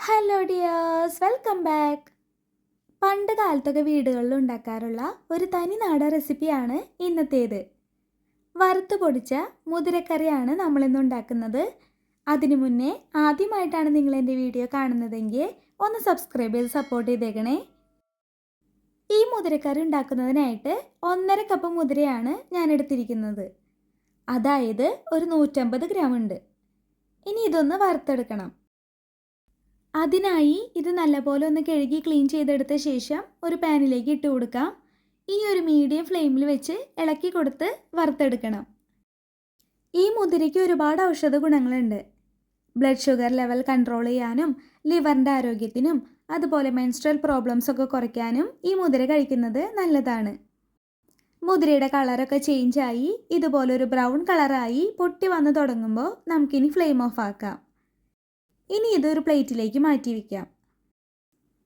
Hello dears, welcome back. പണ്ട് കാലത്തൊക്കെ വീടുകളിൽ ഉണ്ടാക്കാറുള്ള ഒരു തനി നാടൻ റെസിപ്പിയാണ് ഇന്നത്തേത്. വറുത്ത് പൊടിച്ച മുതിരക്കറിയാണ് നമ്മളിന്ന് ഉണ്ടാക്കുന്നത്. അതിനു മുന്നേ ആദ്യമായിട്ടാണ് നിങ്ങൾ എൻ്റെ വീഡിയോ കാണുന്നതെങ്കിൽ ഒന്ന് സബ്സ്ക്രൈബ് ചെയ്ത് സപ്പോർട്ട് ചെയ്തേക്കണേ. ഈ മുതിരക്കറി ഉണ്ടാക്കുന്നതിനായിട്ട് 1.5 കപ്പ് മുതിരയാണ് ഞാൻ എടുത്തിരിക്കുന്നത്. അതായത് ഒരു 150 ഗ്രാം ഉണ്ട്. ഇനി ഇതൊന്ന് വറുത്തെടുക്കണം. അതിനായി ഇത് നല്ലപോലെ ഒന്ന് കഴുകി ക്ലീൻ ചെയ്തെടുത്ത ശേഷം ഒരു പാനിലേക്ക് ഇട്ട് കൊടുക്കാം. ഈ ഒരു മീഡിയം ഫ്ലെയിമിൽ വെച്ച് ഇളക്കി കൊടുത്ത് വറുത്തെടുക്കണം. ഈ മുതിരയ്ക്ക് ഒരുപാട് ഔഷധ ഗുണങ്ങളുണ്ട്. ബ്ലഡ് ഷുഗർ ലെവൽ കൺട്രോൾ ചെയ്യാനും ലിവറിൻ്റെ ആരോഗ്യത്തിനും അതുപോലെ മെൻസ്ട്രൽ പ്രോബ്ലംസ് ഒക്കെ കുറയ്ക്കാനും ഈ മുതിര കഴിക്കുന്നത് നല്ലതാണ്. മുതിരയുടെ കളറൊക്കെ ചേഞ്ചായി ഇതുപോലൊരു ബ്രൗൺ കളറായി പൊട്ടി വന്ന് തുടങ്ങുമ്പോൾ നമുക്കിനി ഫ്ലെയിം ഓഫ് ആക്കാം. ഇനി ഇതൊരു പ്ലേറ്റിലേക്ക് മാറ്റി വയ്ക്കാം.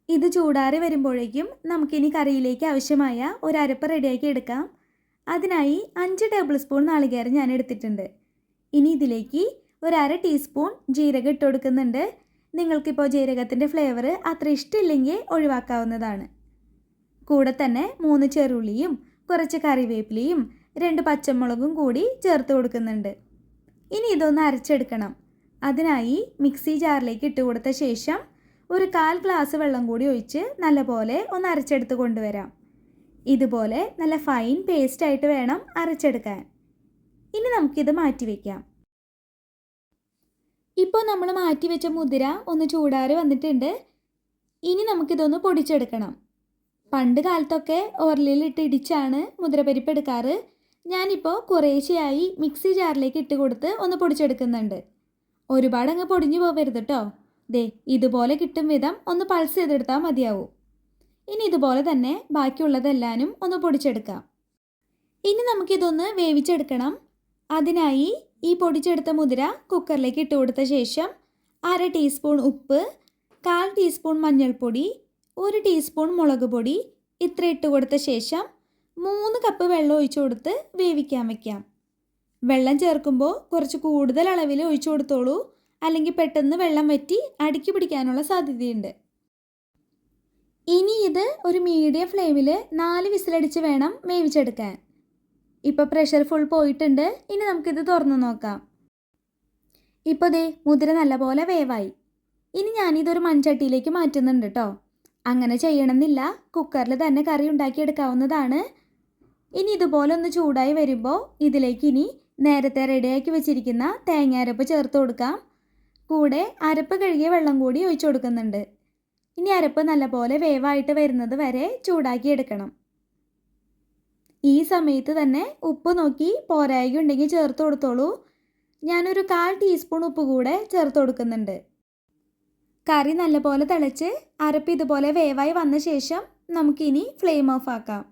ഇത് ചൂടാറി വരുമ്പോഴേക്കും നമുക്കിനി കറിയിലേക്ക് ആവശ്യമായ ഒരു അരപ്പ് റെഡിയാക്കി എടുക്കാം. അതിനായി 5 ടേബിൾ സ്പൂൺ നാളികേരം ഞാൻ എടുത്തിട്ടുണ്ട്. ഇനി ഇതിലേക്ക് ഒരു 1/2 ടീസ്പൂൺ ജീരകം ഇട്ട് കൊടുക്കുന്നുണ്ട്. നിങ്ങൾക്കിപ്പോൾ ജീരകത്തിൻ്റെ ഫ്ലേവർ അത്ര ഇഷ്ടമില്ലെങ്കിൽ ഒഴിവാക്കാവുന്നതാണ്. കൂടെ തന്നെ 3 ചെറുള്ളിയും കുറച്ച് കറിവേപ്പിലയും 2 പച്ചമുളകും കൂടി ചേർത്ത് കൊടുക്കുന്നുണ്ട്. ഇനി ഇതൊന്ന് അരച്ചെടുക്കണം. അതിനായി മിക്സി ജാറിലേക്ക് ഇട്ട് കൊടുത്ത ശേഷം ഒരു 1/4 ഗ്ലാസ് വെള്ളം കൂടി ഒഴിച്ച് നല്ലപോലെ ഒന്ന് അരച്ചെടുത്ത് കൊണ്ടുവരാം. ഇതുപോലെ നല്ല ഫൈൻ പേസ്റ്റായിട്ട് വേണം അരച്ചെടുക്കാൻ. ഇനി നമുക്കിത് മാറ്റി വയ്ക്കാം. ഇപ്പോൾ നമ്മൾ മാറ്റി വെച്ച മുതിര ഒന്ന് ചൂടാറി വന്നിട്ടുണ്ട്. ഇനി നമുക്കിതൊന്ന് പൊടിച്ചെടുക്കണം. പണ്ട് കാലത്തൊക്കെ ഉരലിലിട്ട് ഇടിച്ചാണ് മുതിരപ്പരിപ്പ് എടുക്കാറ്. ഞാനിപ്പോൾ കുറേശ്ശെയായി മിക്സി ജാറിലേക്ക് ഇട്ട് കൊടുത്ത് ഒന്ന് പൊടിച്ചെടുക്കുന്നുണ്ട്. ഒരുപാട് അങ്ങ് പൊടിഞ്ഞു പോകരുത് കേട്ടോ. ദേ ഇതുപോലെ കിട്ടും വിധം ഒന്ന് പൾസ് ചെയ്തെടുത്താൽ മതിയാവും. ഇനി ഇതുപോലെ തന്നെ ബാക്കിയുള്ളതെല്ലാനും ഒന്ന് പൊടിച്ചെടുക്കാം. ഇനി നമുക്കിതൊന്ന് വേവിച്ചെടുക്കണം. അതിനായി ഈ പൊടിച്ചെടുത്ത മുതിര കുക്കറിലേക്ക് ഇട്ട് കൊടുത്ത ശേഷം 1/2 ടീസ്പൂൺ ഉപ്പ്, 1/4 ടീസ്പൂൺ മഞ്ഞൾപ്പൊടി, 1 ടീസ്പൂൺ മുളക് പൊടി ഇത്ര ഇട്ട് കൊടുത്ത ശേഷം 3 കപ്പ് വെള്ളം ഒഴിച്ചു കൊടുത്ത് വേവിക്കാൻ വയ്ക്കാം. വെള്ളം ചേർക്കുമ്പോൾ കുറച്ച് കൂടുതൽ അളവിൽ ഒഴിച്ചു കൊടുത്തോളൂ, അല്ലെങ്കിൽ പെട്ടെന്ന് വെള്ളം വറ്റി അടിക്ക് പിടിക്കാനുള്ള സാധ്യതയുണ്ട്. ഇനി ഇത് ഒരു മീഡിയം ഫ്ലെയിമിൽ 4 വിസിലടിച്ച് വേണം വേവിച്ചെടുക്കാൻ. ഇപ്പോൾ പ്രഷർ ഫുൾ പോയിട്ടുണ്ട്. ഇനി നമുക്കിത് തുറന്നു നോക്കാം. ഇപ്പോൾ ദേ മുതിര നല്ലപോലെ വേവായി. ഇനി ഞാനിതൊരു മൺചട്ടിയിലേക്ക് മാറ്റുന്നുണ്ട് കേട്ടോ. അങ്ങനെ ചെയ്യണമെന്നില്ല, കുക്കറിൽ തന്നെ കറി ഉണ്ടാക്കിയെടുക്കാവുന്നതാണ്. ഇനി ഇതുപോലെ ഒന്ന് ചൂടായി വരുമ്പോൾ ഇതിലേക്ക് ഇനി നേരത്തെ റെഡിയാക്കി വെച്ചിരിക്കുന്ന തേങ്ങ അരപ്പ് ചേർത്ത് കൊടുക്കാം. കൂടെ അരപ്പ് കഴുകിയ വെള്ളം കൂടി ഒഴിച്ചു കൊടുക്കുന്നുണ്ട്. ഇനി അരപ്പ് നല്ലപോലെ വേവായിട്ട് വരുന്നത് വരെ ചൂടാക്കി എടുക്കണം. ഈ സമയത്ത് തന്നെ ഉപ്പ് നോക്കി പോരായ്ക ഉണ്ടെങ്കിൽ ചേർത്ത് കൊടുത്തോളൂ. ഞാനൊരു 1/4 ടീസ്പൂൺ ഉപ്പ് കൂടെ ചേർത്ത് കൊടുക്കുന്നുണ്ട്. കറി നല്ലപോലെ തിളച്ച് അരപ്പ് ഇതുപോലെ വേവായി വന്ന ശേഷം നമുക്കിനി ഫ്ലെയിം ഓഫ് ആക്കാം.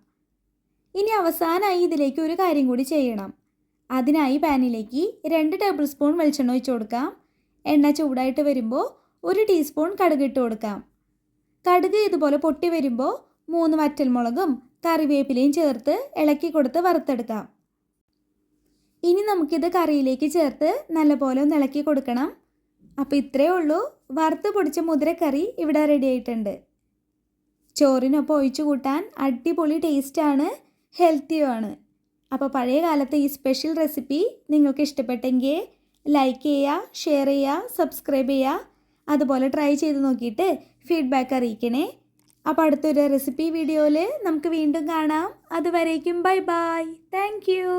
ഇനി അവസാനമായി ഇതിലേക്ക് ഒരു കാര്യം കൂടി ചെയ്യണം. അതിനായി പാനിലേക്ക് 2 ടേബിൾ സ്പൂൺ വെളിച്ചെണ്ണ ഒഴിച്ച് കൊടുക്കാം. എണ്ണ ചൂടായിട്ട് വരുമ്പോൾ 1 ടീസ്പൂൺ കടുക് ഇട്ട് കൊടുക്കാം. കടുക് ഇതുപോലെ പൊട്ടി വരുമ്പോൾ 3 വറ്റൽമുളകും കറിവേപ്പിലയും ചേർത്ത് ഇളക്കി കൊടുത്ത് വറുത്തെടുക്കാം. ഇനി നമുക്കിത് കറിയിലേക്ക് ചേർത്ത് നല്ലപോലെ ഒന്ന് ഇളക്കി കൊടുക്കണം. അപ്പോൾ ഇത്രയേ ഉള്ളൂ, വറുത്ത് പൊടിച്ച മുതിരക്കറി ഇവിടെ റെഡി ആയിട്ടുണ്ട്. ചോറിനൊപ്പം ഒഴിച്ചു കൂട്ടാൻ അടിപൊളി ടേസ്റ്റാണ്, ഹെൽത്തിയുമാണ്. അപ്പോൾ പഴയ കാലത്തെ ഈ സ്പെഷ്യൽ റെസിപ്പി നിങ്ങൾക്ക് ഇഷ്ടപ്പെട്ടെങ്കിൽ ലൈക്ക് ചെയ്യുക, ഷെയർ ചെയ്യുക, സബ്സ്ക്രൈബ് ചെയ്യുക. അതുപോലെ ട്രൈ ചെയ്ത് നോക്കിയിട്ട് ഫീഡ്ബാക്ക് അറിയിക്കണേ. അപ്പോൾ അടുത്തൊരു റെസിപ്പി വീഡിയോയിൽ നമുക്ക് വീണ്ടും കാണാം. അതുവരേക്കും ബൈ ബൈ. Thank you.